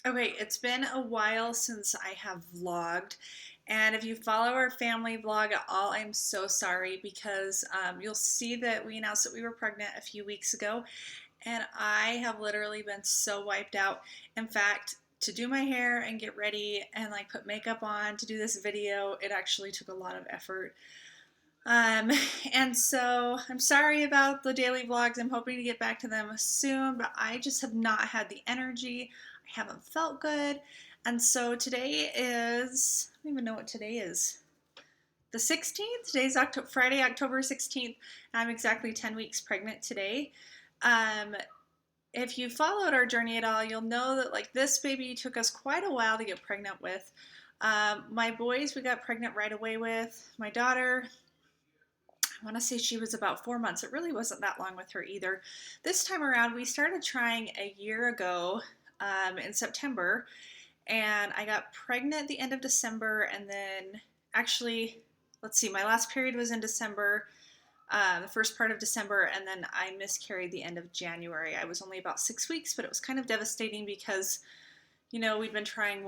Okay, it's been a while since I have vlogged, and if you follow our family vlog at all, I'm so sorry because you'll see that we announced that we were pregnant a few weeks ago, and I have literally been so wiped out. In fact, to do my hair and get ready and like put makeup on to do this video, it actually took a lot of effort. Um, and so I'm sorry about the daily vlogs. I'm hoping to get back to them soon, but I just have not had the energy. I haven't felt good. And so today is, I don't even know what today is. The 16th? Today's Friday, October 16th. I'm exactly 10 weeks pregnant today. Um, if you followed our journey at all, you'll know that like this baby took us quite a while to get pregnant with. My boys, we got pregnant right away with. My daughter, I want to say she was about 4 months. It really wasn't that long with her either. This time around, we started trying a year ago in September, and I got pregnant at the end of December, and then actually, let's see, my last period was in December, the first part of December, and then I miscarried the end of January. I was only about 6 weeks, but it was kind of devastating because, we'd been trying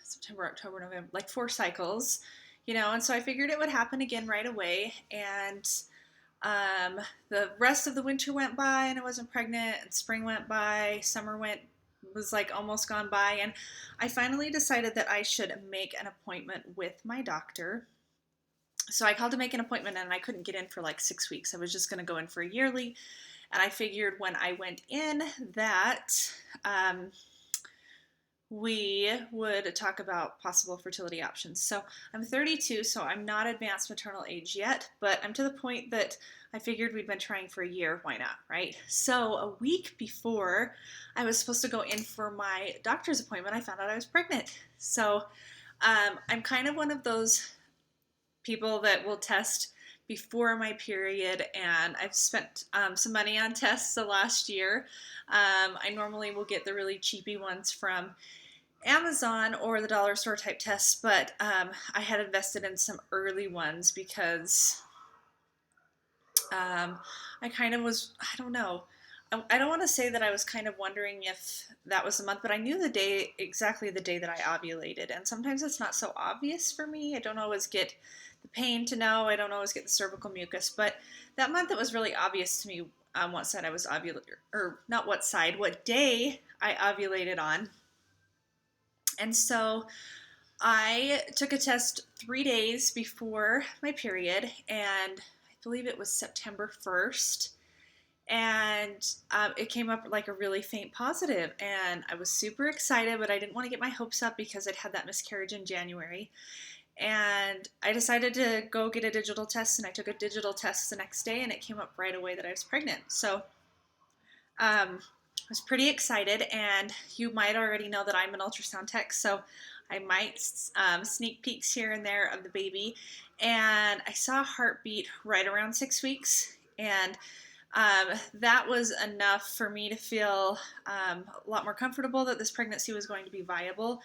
September, October, November, like 4 cycles, and so I figured it would happen again right away. And the rest of the winter went by and I wasn't pregnant, and spring went by, was like almost gone by, and I finally decided that I should make an appointment with my doctor. So I called to make an appointment and I couldn't get in for like 6 weeks. I was just going to go in for a yearly, and I figured when I went in that um, we would talk about possible fertility options. So I'm 32, so I'm not advanced maternal age yet, but I'm to the point that I figured we'd been trying for a year. Why not, right? So a week before I was supposed to go in for my doctor's appointment, I found out I was pregnant. So I'm kind of one of those people that will test before my period, and I've spent some money on tests the last year. I normally will get the really cheapy ones from Amazon or the dollar store type tests, but I had invested in some early ones because um, I kind of was, I don't know. I don't want to say that I was kind of wondering if that was the month, but I knew exactly the day that I ovulated. And sometimes it's not so obvious for me. I don't always get the pain to know. I don't always get the cervical mucus. But that month it was really obvious to me on what side I was ovulating, or not what side, what day I ovulated on. And so I took a test 3 days before my period, and I believe it was September 1st. And it came up like a really faint positive, and I was super excited, but I didn't want to get my hopes up because I'd had that miscarriage in January. And I decided to go get a digital test, and I took a digital test the next day, and it came up right away that I was pregnant. So I was pretty excited, and you might already know that I'm an ultrasound tech, so I might sneak peeks here and there of the baby. And I saw a heartbeat right around 6 weeks, and that was enough for me to feel a lot more comfortable that this pregnancy was going to be viable.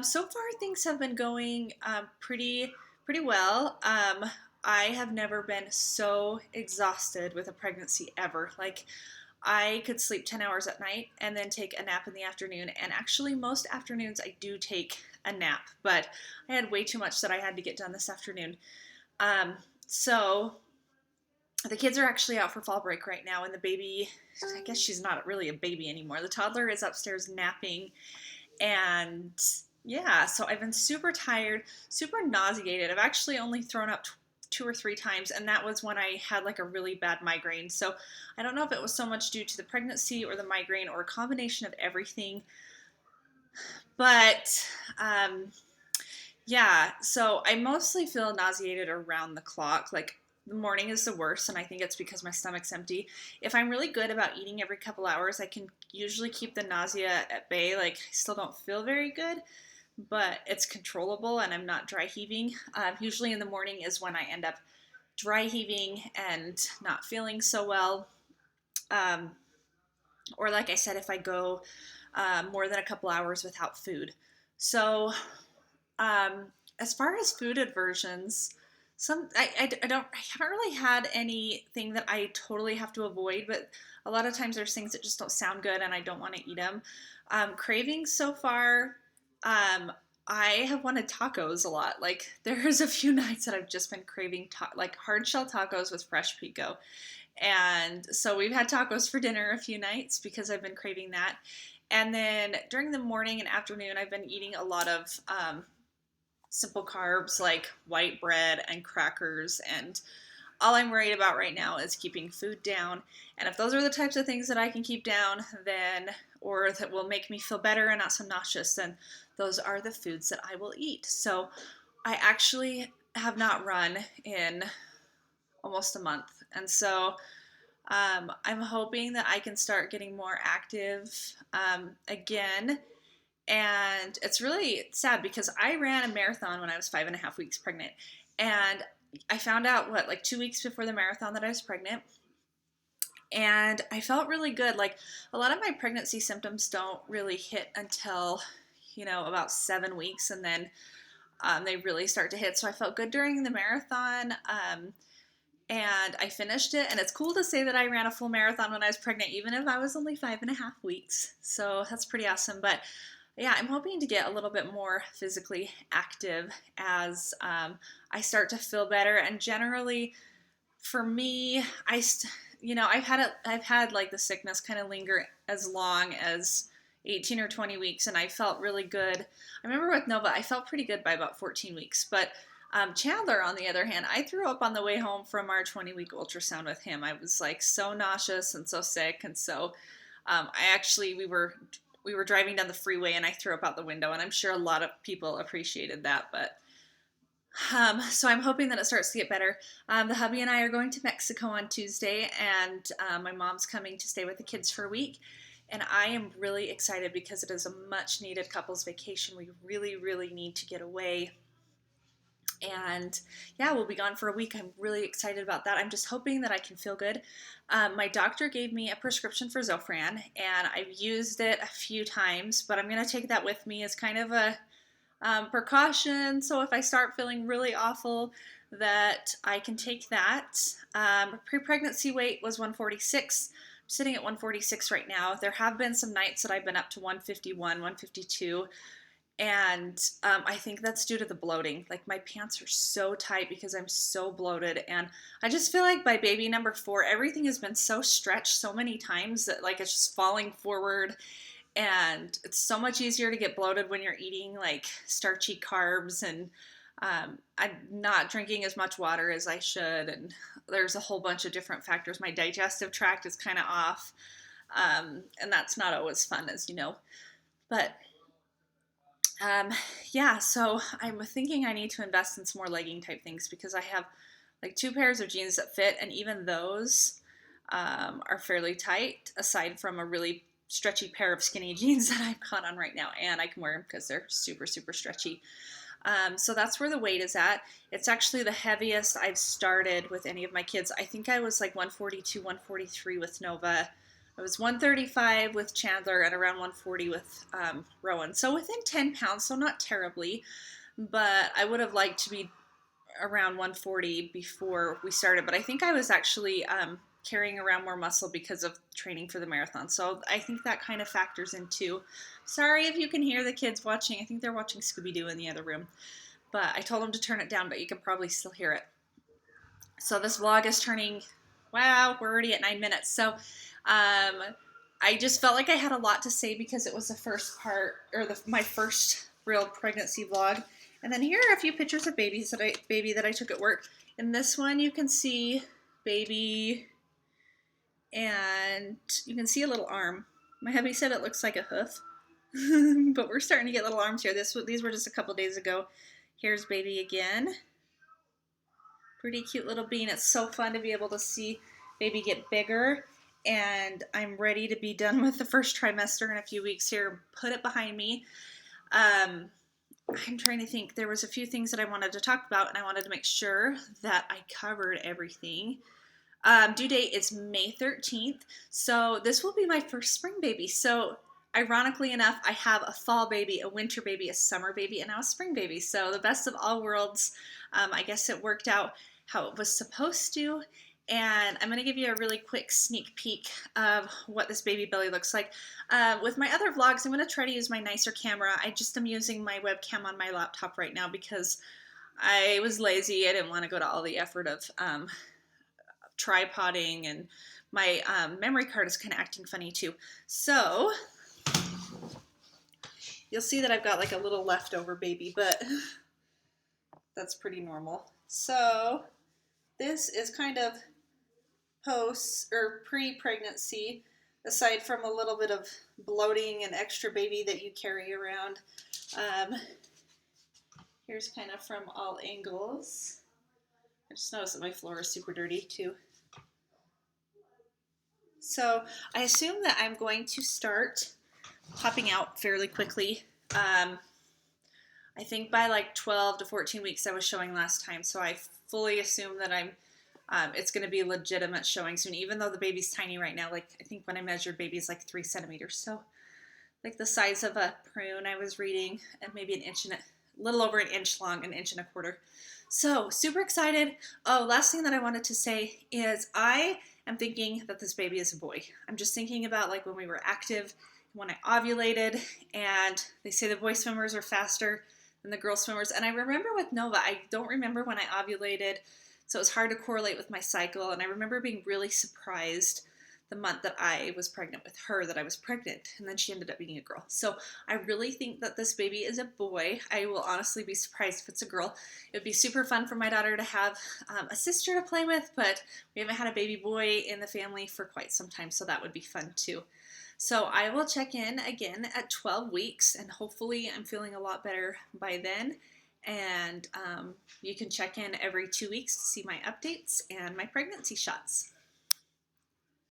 So far, things have been going pretty well. I have never been so exhausted with a pregnancy ever. Like, I could sleep 10 hours at night and then take a nap in the afternoon. And actually, most afternoons I do take a nap, but I had way too much that I had to get done this afternoon. So the kids are actually out for fall break right now, and the baby, I guess she's not really a baby anymore. The toddler is upstairs napping, and yeah, so I've been super tired, super nauseated. I've actually only thrown up 2 or 3 times, and that was when I had like a really bad migraine. So I don't know if it was so much due to the pregnancy or the migraine or a combination of everything, but yeah, so I mostly feel nauseated around the clock. Like, the morning is the worst, and I think it's because my stomach's empty. If I'm really good about eating every couple hours, I can usually keep the nausea at bay. Like, I still don't feel very good, but it's controllable, and I'm not dry heaving. Usually in the morning is when I end up dry heaving and not feeling so well. Um, or, like I said, if I go more than a couple hours without food. So, as far as food aversions, I haven't really had anything that I totally have to avoid, but a lot of times there's things that just don't sound good and I don't want to eat them. Cravings so far, um, I have wanted tacos a lot. Like there's a few nights that I've just been craving like hard shell tacos with fresh pico. And so we've had tacos for dinner a few nights because I've been craving that. And then during the morning and afternoon, I've been eating a lot of simple carbs like white bread and crackers. And all I'm worried about right now is keeping food down. And if those are the types of things that I can keep down, then, or that will make me feel better and not so nauseous, then those are the foods that I will eat. So I actually have not run in almost a month. And so I'm hoping that I can start getting more active again. And it's really sad because I ran a marathon when I was 5.5 weeks pregnant. And I found out, like 2 weeks before the marathon that I was pregnant. And I felt really good. Like a lot of my pregnancy symptoms don't really hit until, about 7 weeks. And then they really start to hit. So I felt good during the marathon. And I finished it. And it's cool to say that I ran a full marathon when I was pregnant, even if I was only 5.5 weeks. So that's pretty awesome. But yeah, I'm hoping to get a little bit more physically active as I start to feel better. And generally, for me, I've had like the sickness kind of linger as long as 18 or 20 weeks, and I felt really good. I remember with Nova, I felt pretty good by about 14 weeks, but Chandler, on the other hand, I threw up on the way home from our 20-week ultrasound with him. I was like so nauseous and so sick, and so we were driving down the freeway and I threw up out the window, and I'm sure a lot of people appreciated that. But so I'm hoping that it starts to get better. The hubby and I are going to Mexico on Tuesday, and my mom's coming to stay with the kids for a week. And I am really excited because it is a much needed couples vacation. We really, really need to get away. And yeah, we'll be gone for a week. I'm really excited about that. I'm just hoping that I can feel good. My doctor gave me a prescription for Zofran, and I've used it a few times, but I'm going to take that with me as kind of a precaution. So if I start feeling really awful, that I can take that. Pre-pregnancy weight was 146. I'm sitting at 146 right now. There have been some nights that I've been up to 151, 152. And I think that's due to the bloating. Like my pants are so tight because I'm so bloated. And I just feel like by baby number 4, everything has been so stretched so many times that like it's just falling forward. And it's so much easier to get bloated when you're eating like starchy carbs, and I'm not drinking as much water as I should. And there's a whole bunch of different factors. My digestive tract is kind of off. And that's not always fun, as you know. But yeah, so I'm thinking I need to invest in some more legging type things because I have like 2 pairs of jeans that fit, and even those are fairly tight, aside from a really stretchy pair of skinny jeans that I've got on right now, and I can wear them because they're super, super stretchy. So that's where the weight is at. It's actually the heaviest I've started with any of my kids. I think I was like 142, 143 with Nova. I was 135 with Chandler and around 140 with Rowan. So within 10 pounds, so not terribly, but I would have liked to be around 140 before we started. But I think I was actually carrying around more muscle because of training for the marathon. So I think that kind of factors in too. Sorry if you can hear the kids watching. I think they're watching Scooby-Doo in the other room. But I told them to turn it down, but you can probably still hear it. So this vlog is turning, wow, we're already at 9 minutes. So I just felt like I had a lot to say because it was the first part, or my first real pregnancy vlog. And then here are a few pictures of baby that I took at work. In this one, you can see baby, and you can see a little arm. My hubby said it looks like a hoof, but we're starting to get little arms here. These were just a couple days ago. Here's baby again. Pretty cute little bean. It's so fun to be able to see baby get bigger. And I'm ready to be done with the first trimester in a few weeks here. Put it behind me. I'm trying to think. There was a few things that I wanted to talk about, and I wanted to make sure that I covered everything. Due date is May 13th. So this will be my first spring baby. So ironically enough, I have a fall baby, a winter baby, a summer baby, and now a spring baby. So the best of all worlds. I guess it worked out how it was supposed to. And I'm going to give you a really quick sneak peek of what this baby belly looks like. With my other vlogs, I'm going to try to use my nicer camera. I just am using my webcam on my laptop right now because I was lazy. I didn't want to go to all the effort of tripoding, and my memory card is kind of acting funny too. So you'll see that I've got like a little leftover baby, but that's pretty normal. So this is kind of post or pre-pregnancy, aside from a little bit of bloating and extra baby that you carry around. Here's kind of from all angles. I just noticed that my floor is super dirty too. So I assume that I'm going to start popping out fairly quickly. I think by like 12 to 14 weeks I was showing last time, so I fully assume that it's going to be legitimate showing soon, even though the baby's tiny right now. Like, I think when I measured, baby's like 3 centimeters, so like the size of a prune I was reading, and maybe an inch and a little over an inch long, an inch and a quarter. So super excited. Oh, last thing that I wanted to say is I am thinking that this baby is a boy. I'm just thinking about like when we were active, when I ovulated, and they say the boy swimmers are faster than the girl swimmers. And I remember with Nova, I don't remember when I ovulated, so it was hard to correlate with my cycle. And I remember being really surprised the month that I was pregnant with her that I was pregnant, and then she ended up being a girl. So I really think that this baby is a boy. I will honestly be surprised if it's a girl. It would be super fun for my daughter to have a sister to play with, but we haven't had a baby boy in the family for quite some time, so that would be fun too. So I will check in again at 12 weeks, and hopefully I'm feeling a lot better by then. And you can check in every 2 weeks to see my updates and my pregnancy shots.